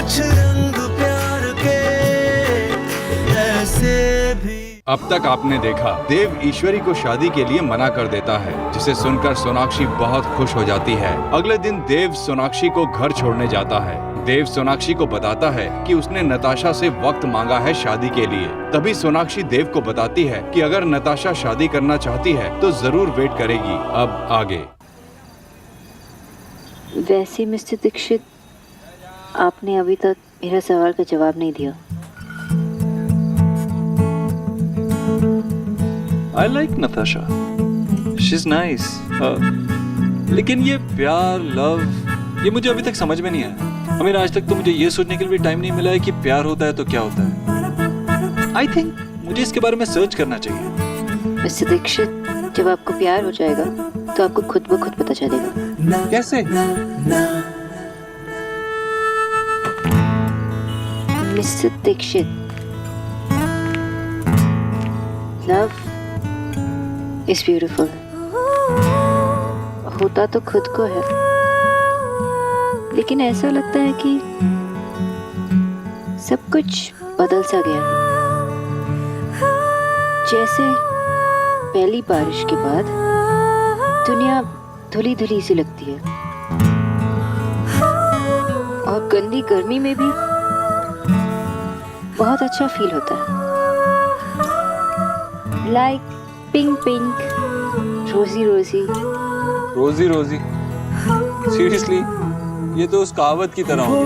कुछ रंग प्यार के ऐसे भी। अब तक आपने देखा, देव ईश्वरी को शादी के लिए मना कर देता है, जिसे सुनकर सोनाक्षी बहुत खुश हो जाती है। अगले दिन देव सोनाक्षी को घर छोड़ने जाता है। देव सोनाक्षी को बताता है कि उसने नताशा से वक्त मांगा है शादी के लिए। तभी सोनाक्षी देव को बताती है कि अगर नताशा शादी करना चाहती है तो जरूर वेट करेगी। अब आगे। वैसे मिस्टर दीक्षित, आपने अभी तक मेरा सवाल का जवाब नहीं दिया। I like Natasha. She's nice. लेकिन ये प्यार, लव, ये मुझे अभी तक समझ में नहीं आया। I mean, आज तक तो मुझे ये सोचने के लिए भी टाइम नहीं मिला है कि प्यार होता है तो क्या होता है। I think मुझे इसके बारे में सर्च करना चाहिए। मिस्टर दीक्षित, जब आपको प्यार हो जाएगा तो आपको खुद ब खुद पता चलेगा। कैसे? Mister Dixit, love is beautiful. होता तो खुद को है, लेकिन ऐसा लगता है कि सब कुछ बदल सा गया है। जैसे पहली बारिश के बाद दुनिया धुली धुली सी लगती है, और गंदी गर्मी में भी बहुत अच्छा फील होता है। लाइक पिंक पिंक, रोजी रोजी। रोजी रोजी? सीरियसली? ये तो उस कहावत की तरह हो गया,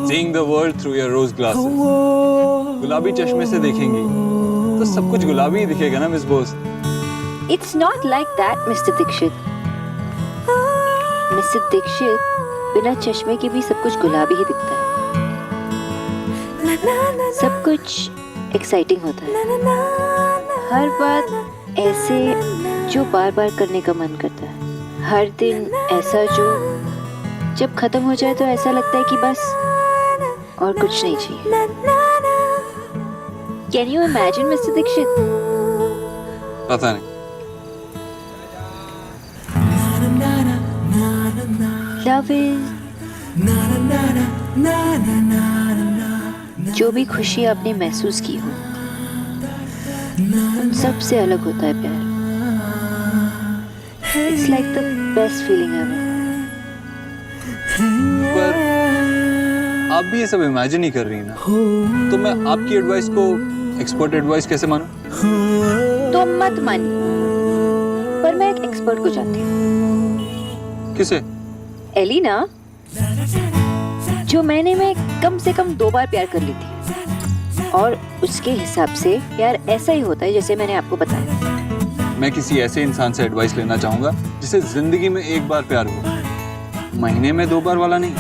Seeing the world through your rose glasses। गुलाबी चश्मे से देखेंगी तो सब कुछ गुलाबी ही दिखेगा ना miss Bose. It's not like that, Mr. Dixit. Mr. Dixit, बिना चश्मे के भी सब कुछ गुलाबी ही दिखता है। सब कुछ एक्साइटिंग होता है। हर बात ऐसे जो बार बार करने का मन करता है। हर दिन ऐसा जो जब खत्म हो जाए तो ऐसा लगता है कि बस और कुछ नहीं चाहिए। Can you imagine, Mr. Dixit? पता नहीं। Love is जो भी खुशी आपने महसूस की हो, उन सब से अलग होता है प्यार। It's like the best feeling ever. पर आप भी ये सब इमेजिन ही कर रही हैं ना, तो मैं आपकी एडवाइस को एक्सपर्ट एडवाइस कैसे मानूं? तो मत मानिए, पर मैं एक एक्सपर्ट को जानती हूँ। किसे? एलिना, जो महीने में कम से कम 2 बार प्यार कर लेती है, और उसके हिसाब से प्यार ऐसा ही होता है जैसे मैंने आपको बताया। मैं किसी ऐसे इंसान से एडवाइस लेना चाहूंगा जिसे जिंदगी में 1 बार प्यार हो, महीने में 2 बार वाला नहीं।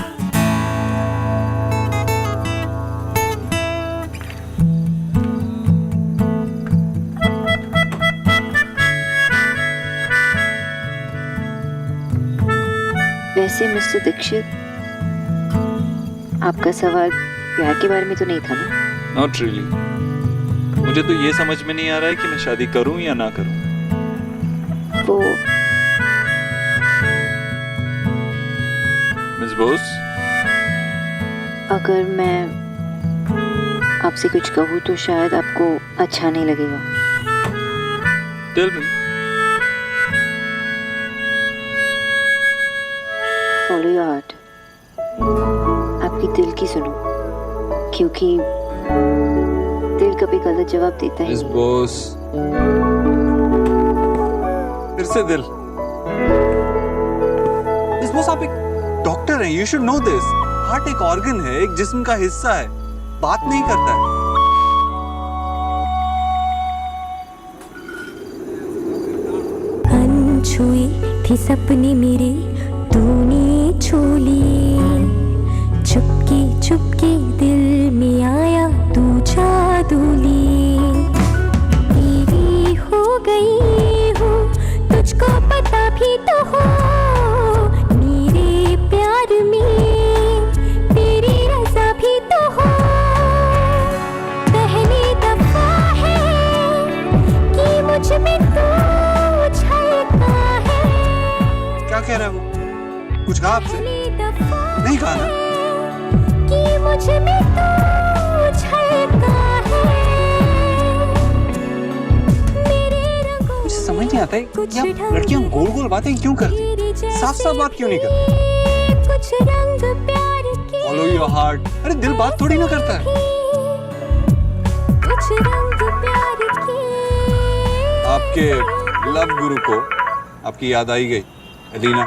वैसे मिस्टर दीक्षित, आपका सवाल प्यार के बारे में तो नहीं था ना? Not really. मुझे तो ये समझ में नहीं आ रहा है कि मैं शादी करूं या ना करूं। वो मिस बोस, अगर मैं आपसे कुछ कहूँ तो शायद आपको अच्छा नहीं लगेगा। Tell me. Follow your heart. आपकी दिल की सुनो, क्योंकि दिल कभी गलत जवाब देता है। मिस बोस, फिर से दिल। मिस बोस, आप एक डॉक्टर हैं, you should know this. Heart एक ऑर्गन है, एक जिस्म का हिस्सा है, बात नहीं करता है। अनछुई थी सपने मेरे, तूने छू लिए। चुपके चुपके दिल में आया तू जादू लिए। तेरी हो गई हूँ, तुझको पता भी तो हो। मेरे प्यार में तेरी रज़ा भी तो हो। पहली दफा है कि मुझ में तू छलका है। क्या कह रहा है वो? कुछ कहा आपसे? नहीं कहा ना? कि मुझ नहीं आता है कि आप लड़कियां गोल गोल बातें क्यों करती, साफ साफ बात क्यों नहीं करती? कुछ रंग प्यार के, फॉलो योर हार्ट। अरे दिल बात थोड़ी ना करता है। कुछ रंग प्यार के। आपके लव गुरु को आपकी याद आई गई एलिना?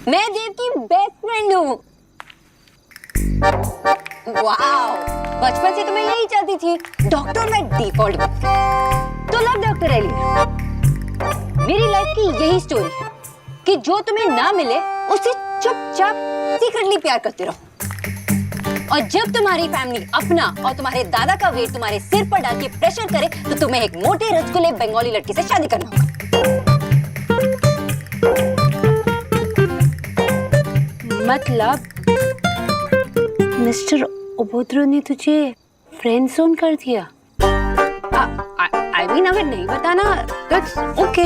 मैं देव की बेस्ट फ्रेंड हूँ। वाओ, बचपन से तो मैं यही चाहती थी, डॉक्टर में डिफॉल्ट बन गई। तो लव डॉक्टर एलिना, मेरी लाइफ की यही स्टोरी है कि जो तुम्हें ना मिले उससे चुपचाप सीक्रेटली प्यार करते रहो, और जब तुम्हारी फैमिली अपना और तुम्हारे दादा का वेट तुम्हारे सिर पर डाल के प्रेशर करे तो तुम्हें एक मोटे रसगुल्ले बंगाली लड़की से शादी करना होगा। मतलब मिस्टर ओबोत्रो ने तुझे फ्रेंड जोन कर दिया? आई मीन अगर नहीं बताना दैट्स ओके।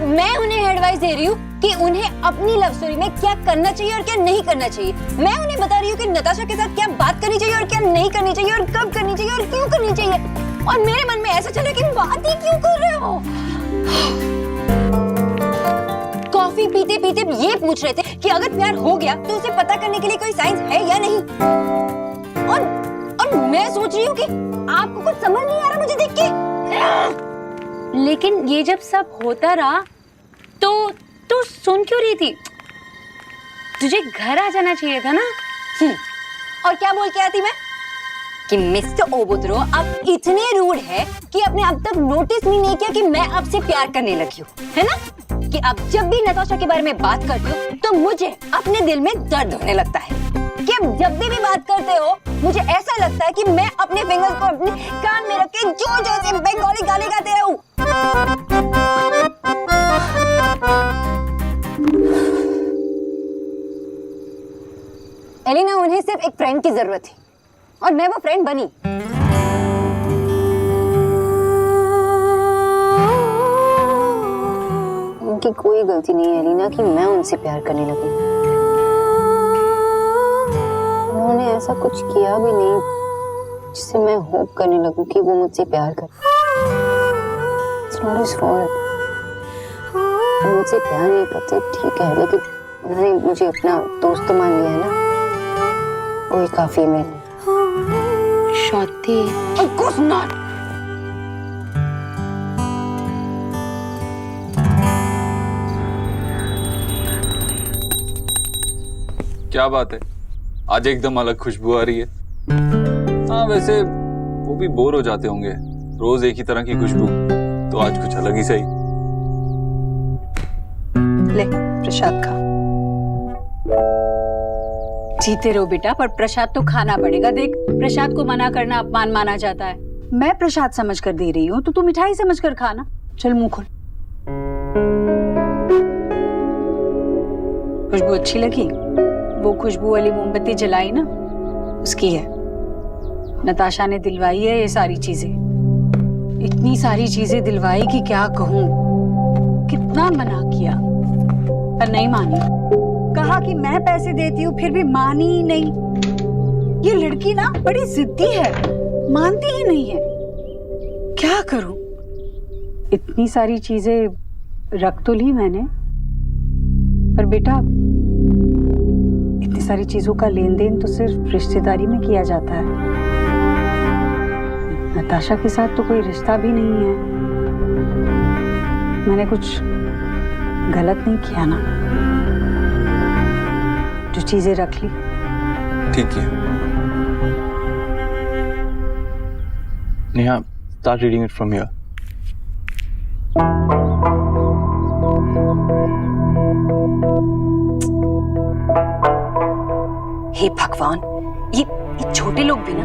मैं उन्हें एडवाइस दे रही हूँ कि उन्हें अपनी लव स्टोरी में क्या करना चाहिए और क्या नहीं करना चाहिए। मैं उन्हें बता रही हूँ कि नताशा के साथ क्या बात करनी चाहिए और क्या नहीं करनी चाहिए, और कब करनी चाहिए और क्यों करनी चाहिए। और मेरे मन में ऐसा चल रहा है कि बात ही क्यों कर रहे हो। कॉफी पीते पीते ये पूछ रहे थे कि अगर प्यार हो गया तो उसे पता करने के लिए कोई साइंस है या नहीं। और मैं सोच रही हूँ कि आपको कुछ समझ नहीं आ रहा मुझे देख के। लेकिन ये जब सब होता रहा तो तू सुन क्यों रही थी? तुझे घर आ जाना चाहिए था ना। और क्या बोल के आती मैं कि मिस्टर ओबोत्रो आप इतने रूड है कि आपने अब तक नोटिस भी नहीं किया कि मैं आपसे प्यार करने लगी हूँ, है ना? कि आप जब भी नताशा के बारे में बात करते हो तो मुझे अपने दिल में दर्द होने लगता है कि आप जब भी बात करते हो मुझे ऐसा लगता है कि मैं अपने फिंगर्स को अपने कान में रख के जोर जोर से बंगाली गाली गाते रहूं। एलिना, उन्हें सिर्फ एक फ्रेंड की जरूरत थी और मैं वो फ्रेंड बनी। उनकी कोई गलती नहीं है एलिना कि मैं उनसे प्यार करने लगी। उन्होंने ऐसा कुछ किया भी नहीं जिससे मैं होप करने लगूं कि वो मुझसे प्यार करे। It's not his fault। वो मुझसे प्यार नहीं करते ठीक है, लेकिन उन्होंने मुझे अपना दोस्त तो मान लिया है ना, वही काफी है मेरे लिए। शौती, Of course not। क्या बात है, आज एकदम अलग खुशबू आ रही है। हाँ वैसे वो भी बोर हो जाते होंगे रोज एक ही तरह की खुशबू, तो आज कुछ अलग ही सही। ले प्रसाद खा। जीते रहो बेटा, पर प्रसाद तो खाना पड़ेगा। देख, प्रसाद को मना करना अपमान माना जाता है। मैं प्रसाद समझ कर दे रही हूँ तो तू मिठाई समझ कर खाना। चल मुंह खोल। खुशबू अच्छी लगी? वो खुशबू वाली मोमबत्ती जलाई ना, उसकी है। नताशा ने दिलवाई है ये सारी चीजें। इतनी सारी चीजें दिलवाई कि क्या कहूँ। कितना मना किया पर नहीं मानी। कहा कि मैं पैसे देती हूँ फिर भी मानी ही नहीं। ये लड़की ना बड़ी जिद्दी है, मानती ही नहीं है। क्या करूं? इतनी सारी चीजें रख तो ली मैंने, पर बेटा इतनी सारी चीजों का लेन देन तो सिर्फ रिश्तेदारी में किया जाता है। नताशा के साथ तो कोई रिश्ता भी नहीं है। मैंने कुछ गलत नहीं किया ना, जो चीजें रख ली। ठीक है Neha, start reading it from here. हे भगवान, ये छोटे लोग भी ना,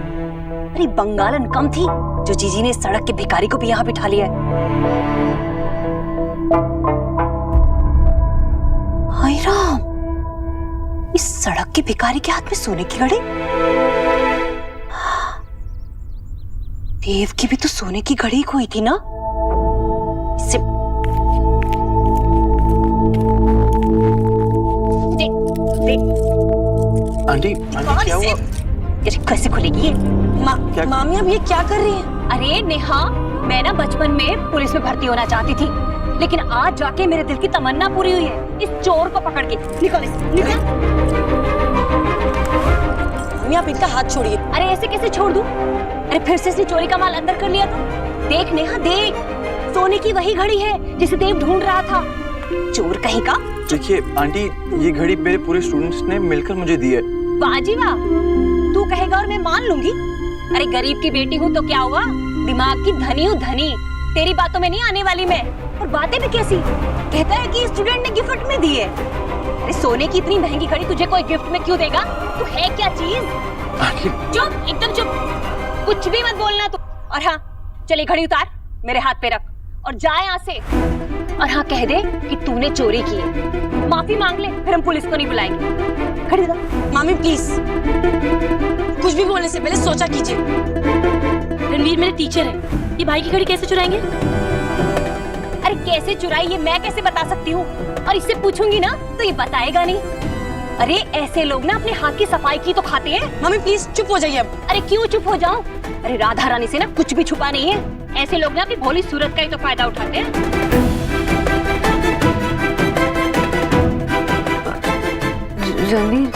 अरे बंगालन कम थी जो जीजी ने सड़क के भिखारी को भी यहाँ बिठा लिया है। हाय राम, इस सड़क के भिखारी के हाथ में सोने की घड़ी। देव की भी तो सोने की घड़ी खोई थी ना। इससे देख देख आंटी आंटी क्या हुआ? ये कैसे खुलेगी ये? क्या? मामी अब ये क्या कर रही है? अरे नेहा, मैं ना बचपन में पुलिस में भर्ती होना चाहती थी, लेकिन आज जाके मेरे दिल की तमन्ना पूरी हुई है इस चोर को पकड़ के। निकल निकल। मामी आप इनका हाथ छोड़िए। अरे ऐसे कैसे छोड़ दूं? अरे फिर से इसने चोरी का माल अंदर कर लिया तो? देख नेहा देख, सोने की वही घड़ी है जिसे देव ढूंढ रहा था। चोर कहीं का। देखिए आंटी, ये घड़ी मेरे पूरे स्टूडेंट्स ने मिलकर मुझे दी है। वाह जी वाह, तू कहेगा और मैं मान लूंगी। अरे गरीब की बेटी हूँ तो क्या हुआ, दिमाग की धनी हूँ धनी, तेरी बातों में नहीं आने वाली मैं। और बातें भी कैसी, कहता है कि स्टूडेंट ने गिफ्ट में दी है। अरे सोने की इतनी महंगी घड़ी तुझे कोई गिफ्ट में क्यों देगा? तू है क्या चीज? चुप, एकदम चुप, कुछ भी मत बोलना तू। और हाँ, चले घड़ी उतार, मेरे हाथ पे रख और जा यहाँ से। और हाँ, कह दे कि तूने चोरी की है, माफी मांग ले, फिर हम पुलिस को नहीं बुलाएंगे। खड़ी रह। मामी प्लीज, कुछ भी बोलने से पहले सोचा कीजिए। रणवीर मेरे टीचर हैं, ये भाई की घड़ी कैसे चुराएंगे? अरे कैसे चुराई ये मैं कैसे बता सकती हूँ? और इससे पूछूंगी ना तो ये बताएगा नहीं। अरे ऐसे लोग ना अपने हाथ की सफाई की तो खाते हैं। मामी प्लीज चुप हो जाइए अब। अरे क्यों चुप हो जाऊं? अरे राधा रानी से ना कुछ भी छुपा नहीं है। ऐसे लोग ना अपनी भोली सूरत का ही तो फायदा उठाते हैं। रणवीर,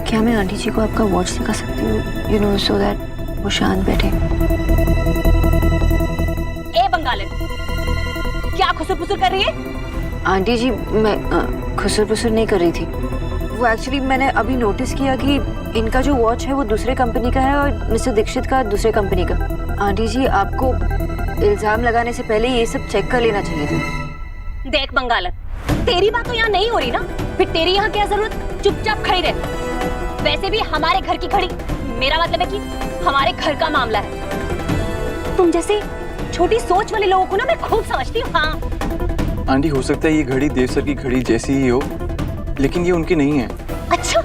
क्या मैं आंटी जी को आपका वॉच दिखा सकती हूँ? यू नो, सो दैट वो शांत बैठे। ए बंगालन, क्या खुसुर-पुसुर कर रही है? आंटी जी, मैं खुसुर-पुसुर नहीं कर रही थी। वो एक्चुअली मैंने अभी नोटिस किया कि इनका जो वॉच है वो दूसरे कंपनी का है और मिस्टर दीक्षित का दूसरे कंपनी का। आंटी जी, आपको इल्जाम लगाने से पहले ये सब चेक कर लेना चाहिए था। देख बंगालन, तेरी बात तो यहाँ नहीं हो रही ना, फिर तेरी यहाँ क्या जरूरत? चुपचाप खड़ी रह। वैसे भी हमारे घर की घड़ी, मेरा मतलब है कि हमारे घर का मामला है। तुम जैसे छोटी सोच वाले लोगों को ना मैं खूब समझती हूँ। हाँ आंटी, हो सकता है ये घड़ी देव सर की घड़ी जैसी ही हो, लेकिन ये उनकी नहीं है। अच्छा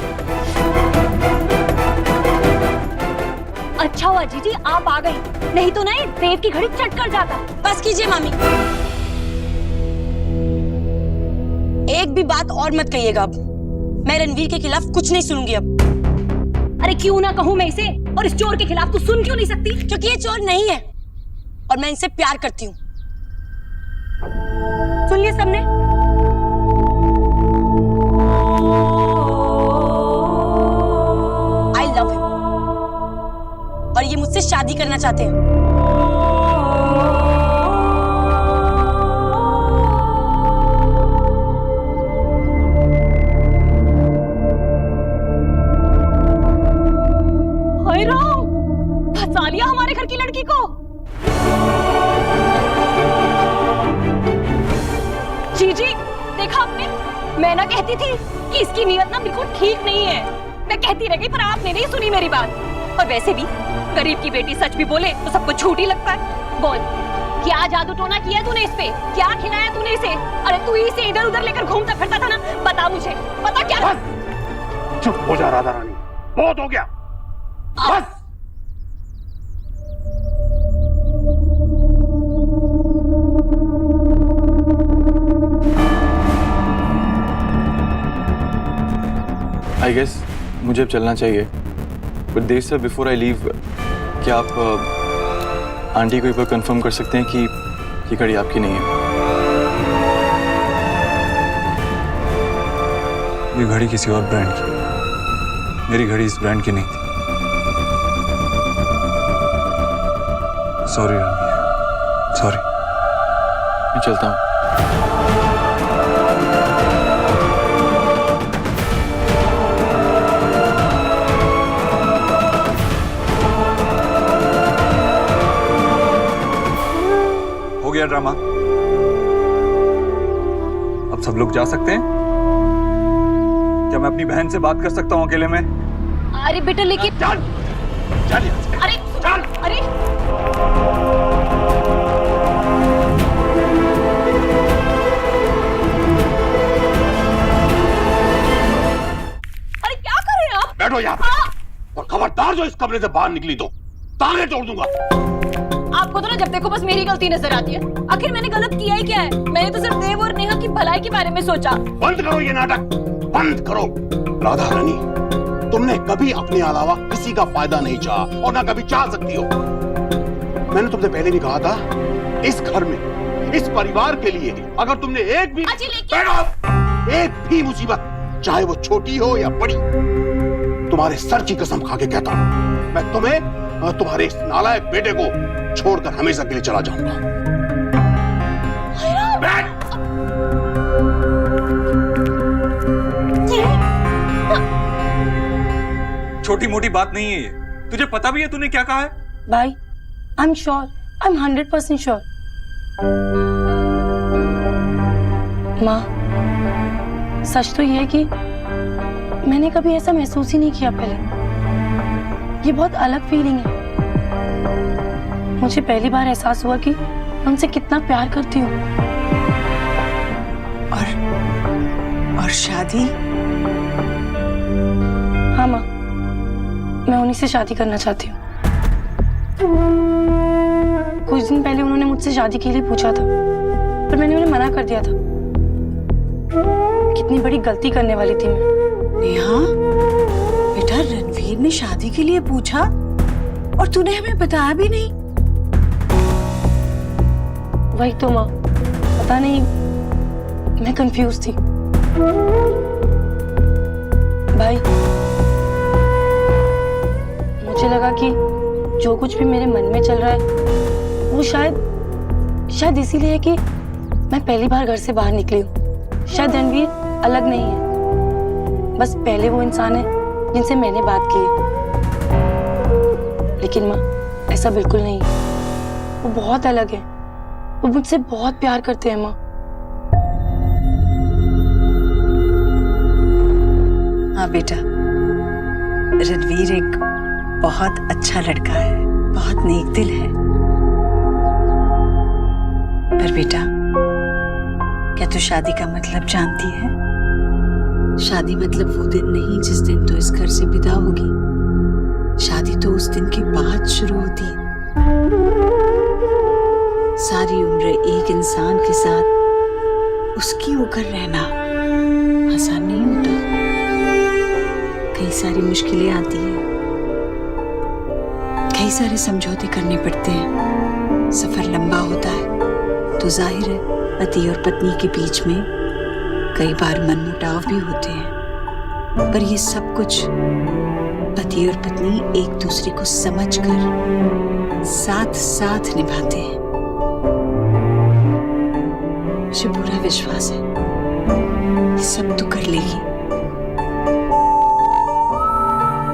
अच्छा हुआ जीजी आप आ गई, नहीं तो ना ये देव की घड़ी चट कर जाता। बस कीजिए मामी, एक भी बात और मत कहिएगा अब। मैं रणवीर के खिलाफ कुछ नहीं सुनूंगी अब। अरे क्यों ना कहूँ मैं इसे, और इस चोर के खिलाफ तू सुन क्यों नहीं सकती? क्योंकि ये चोर नहीं है और मैं इनसे प्यार करती हूँ। सुन लिया सबने? आई लव हिम और ये मुझसे शादी करना चाहते हैं। हाय राम, फंसा लिया हमारे घर की लड़की को। जीजी देखा आपने, मैं ना कहती थी कि इसकी नीयत ना बिल्कुल ठीक नहीं है। मैं कहती रह गई पर आपने नहीं सुनी मेरी बात। और वैसे भी गरीब की बेटी सच भी बोले तो सबको झूठ ही लगता है। बोल, क्या जादू टोना किया तूने इस पे? क्या खिलाया तूने इसे? अरे तू ही इसे इधर उधर लेकर घूमता फिरता था ना, बता मुझे, बता क्या? चुप हो जा राधा रानी, बहुत हो गया, बस। आई गेस मुझे अब चलना चाहिए, but Dev sir, before I leave, क्या आप आंटी को एक बार कंफर्म कर सकते हैं कि ये घड़ी आपकी नहीं है? ये घड़ी किसी और ब्रांड की, मेरी घड़ी इस ब्रांड की नहीं थी। Sorry Ranveer, sorry. मैं चलता हूँ। हो गया ड्रामा, अब सब लोग जा सकते हैं? क्या मैं अपनी बहन से बात कर सकता हूँ अकेले में? अरे बेटा लेकिन चल चल यहाँ से। अरे चल। अरे अरे क्या कर रहे हैं आप? बैठो यहाँ पे और खबरदार जो इस कमरे से बाहर निकली तो ताले तोड़ दूंगा। आपको को तो ना जब देखो बस मेरी गलती नजर आती है। आखिर मैंने गलत किया ही क्या है? मैंने तो सिर्फ देव और नेहा की भलाई के बारे में सोचा। बंद करो ये नाटक, बंद करो। राधा रानी, तुमने कभी अपने अलावा किसी का फायदा नहीं चाहा और ना कभी चाह सकती हो। मैंने तुमसे पहले भी कहा था, इस घर में, इस परिवार के लिए अगर तुमने एक भी मुसीबत, चाहे वो छोटी हो या बड़ी, तुम्हारे सर की कसम खा के कहता हूं, मैं तुम्हें और तुम्हारे इस नालायक बेटे को छोड़कर हमेशा के लिए चला जाऊंगा। छोटी मोटी बात नहीं है ये। तुझे पता भी है तूने क्या कहा है? भाई, I am sure, I am 100% sure. माँ, सच तो ये है कि मैंने कभी ऐसा महसूस ही नहीं किया पहले। ये बहुत अलग फीलिंग है। मुझे पहली बार एहसास हुआ कि मैं उनसे कितना प्यार करती हूँ। और शादी? हाँ माँ, मैं उन्हीं से शादी करना चाहती हूँ। कुछ दिन पहले उन्होंने मुझसे शादी के लिए पूछा था, पर मैंने उन्हें मना कर दिया था। कितनी बड़ी गलती करने वाली थी मैं। नेहा, बेटा रणवीर ने शादी के लिए पूछा और तूने हमें बताया भी नहीं। वही तो माँ, पता नहीं, मैं कंफ्यूज थी। भाई, मुझे लगा कि जो कुछ भी मेरे मन में चल रहा है वो शायद इसीलिए है कि मैं पहली बार घर से बाहर निकली हूँ। शायद रणवीर अलग नहीं है, बस पहले वो इंसान है जिनसे मैंने बात की है। लेकिन माँ, ऐसा बिल्कुल नहीं है। वो बहुत अलग है। वो मुझसे बहुत प्यार करते हैं माँ। हाँ बेटा, रणवीर एक बहुत अच्छा लड़का है, बहुत नेक दिल है। पर बेटा, क्या तू शादी का मतलब जानती है? शादी मतलब वो दिन नहीं जिस दिन तो इस घर से विदा होगी। शादी तो उस दिन के बाद शुरू होती है। सारी उम्र एक इंसान के साथ उसकी होकर रहना आसान नहीं होता। कई सारी मुश्किलें आती हैं, कई सारे समझौते करने पड़ते हैं। सफर लंबा होता है तो जाहिर है पति और पत्नी के बीच में कई बार मनमुटाव भी होते हैं, पर ये सब कुछ पति और पत्नी एक दूसरे को समझकर साथ साथ निभाते हैं। मुझे पूरा विश्वास है ये सब तो कर लेगी।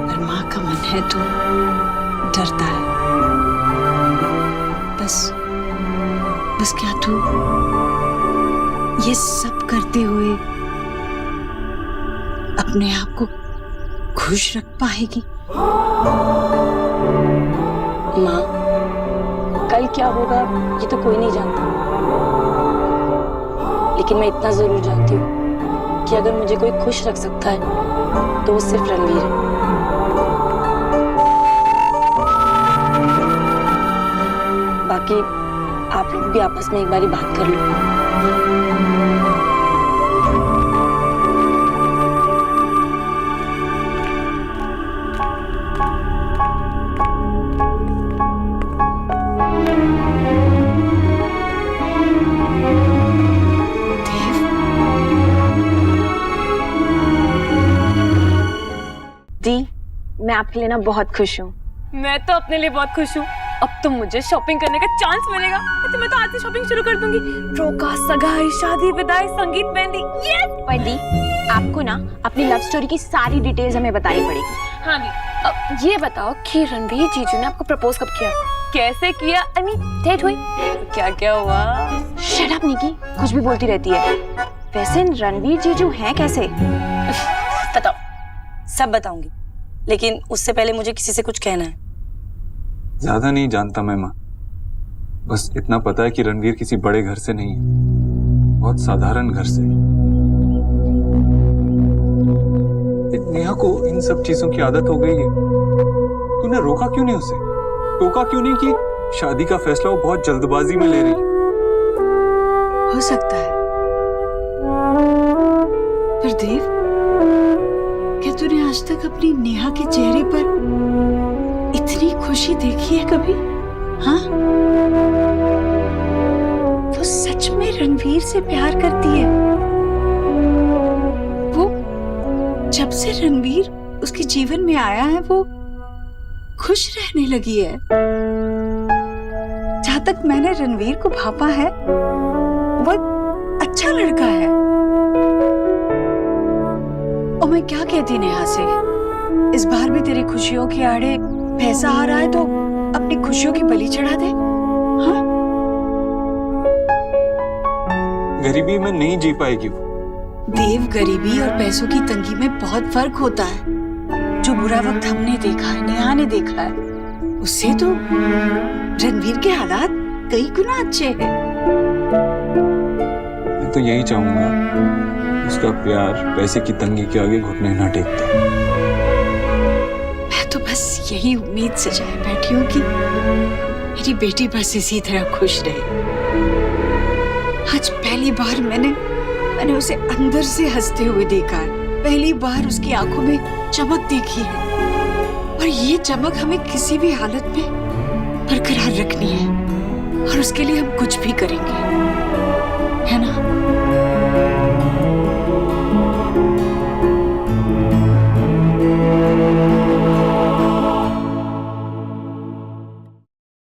पर माँ का मन है तो डरता है। बस क्या तू ये सब करते हुए अपने आप को खुश रख पाएगी? माँ, कल क्या होगा ये तो कोई नहीं जानता, लेकिन मैं इतना जरूर जानती हूँ कि अगर मुझे कोई खुश रख सकता है तो वो सिर्फ रणवीर है। बाकी आप लोग भी आपस में एक बारी बात कर लो। दी, मैं आपके लिए ना बहुत खुश हूँ। मैं तो अपने लिए बहुत खुश हूँ। अब तो मुझे शॉपिंग करने का चांस मिलेगा, तो मैं तो आज से शॉपिंग शुरू कर दूंगी। रोका, सगाई, शादी, विदाई, संगीत, मेहंदी, ये। पर दी, आपको ना अपनी लव स्टोरी की सारी डिटेल्स हमें बतानी पड़ेगी। हाँ दी, अब ये बताओ कि रणवीर जीजू ने आपको प्रपोज कब किया, कैसे किया, आई मीन डेट हुई, क्या क्या हुआ? शट अप निकी, कुछ भी बोलती रहती है। वैसे रणवीर जीजू हैं कैसे? बताओ, सब बताऊंगी, लेकिन उससे पहले मुझे किसी से कुछ कहना है। ज्यादा नहीं जानता मैं माँ, बस इतना पता है कि रणवीर किसी बड़े घर से नहीं है, बहुत साधारण घर से। नेहा को इन सब चीजों की आदत हो गई है। तूने रोका क्यों नहीं उसे? टोका क्यों नहीं कि शादी का फैसला वो बहुत जल्दबाजी में ले रही। हो सकता है, पर देव, क्या तूने आज तक अपनी नेहा के चेहरे पर इतनी खुशी देखी है कभी? हाँ, वो सच में रणवीर से प्यार करती है। वो जब से रणवीर उसके जीवन में आया है, वो खुश रहने लगी है। जहां तक मैंने रणवीर को भापा है, वो अच्छा लड़का है। और मैं क्या कहती नेहा से, इस बार भी तेरी खुशियों के आड़े पैसा आ रहा है तो अपनी खुशियों की बलि चढ़ा दे। हाँ? गरीबी में नहीं जी पाएगी वो। देव, गरीबी और पैसों की तंगी में बहुत फर्क होता है। जो बुरा वक्त हमने देखा है, नेहा ने देखा है, उससे तो रणवीर के हालात कई गुना अच्छे हैं। मैं तो यही चाहूंगा, उसका प्यार पैसे की तंगी के आगे घुटने ना टेकते। मैं तो बस यही उम्मीद सजाए बैठी हूँ कि मेरी बेटी बस इसी तरह खुश रहे। आज पहली बार मैंने उसे अंदर से हंसते हुए देखा है। पहली बार उसकी आंखों में चमक देखी है, और ये चमक हमें किसी भी हालत में बरकरार रखनी है, और उसके लिए हम कुछ भी करेंगे, है ना?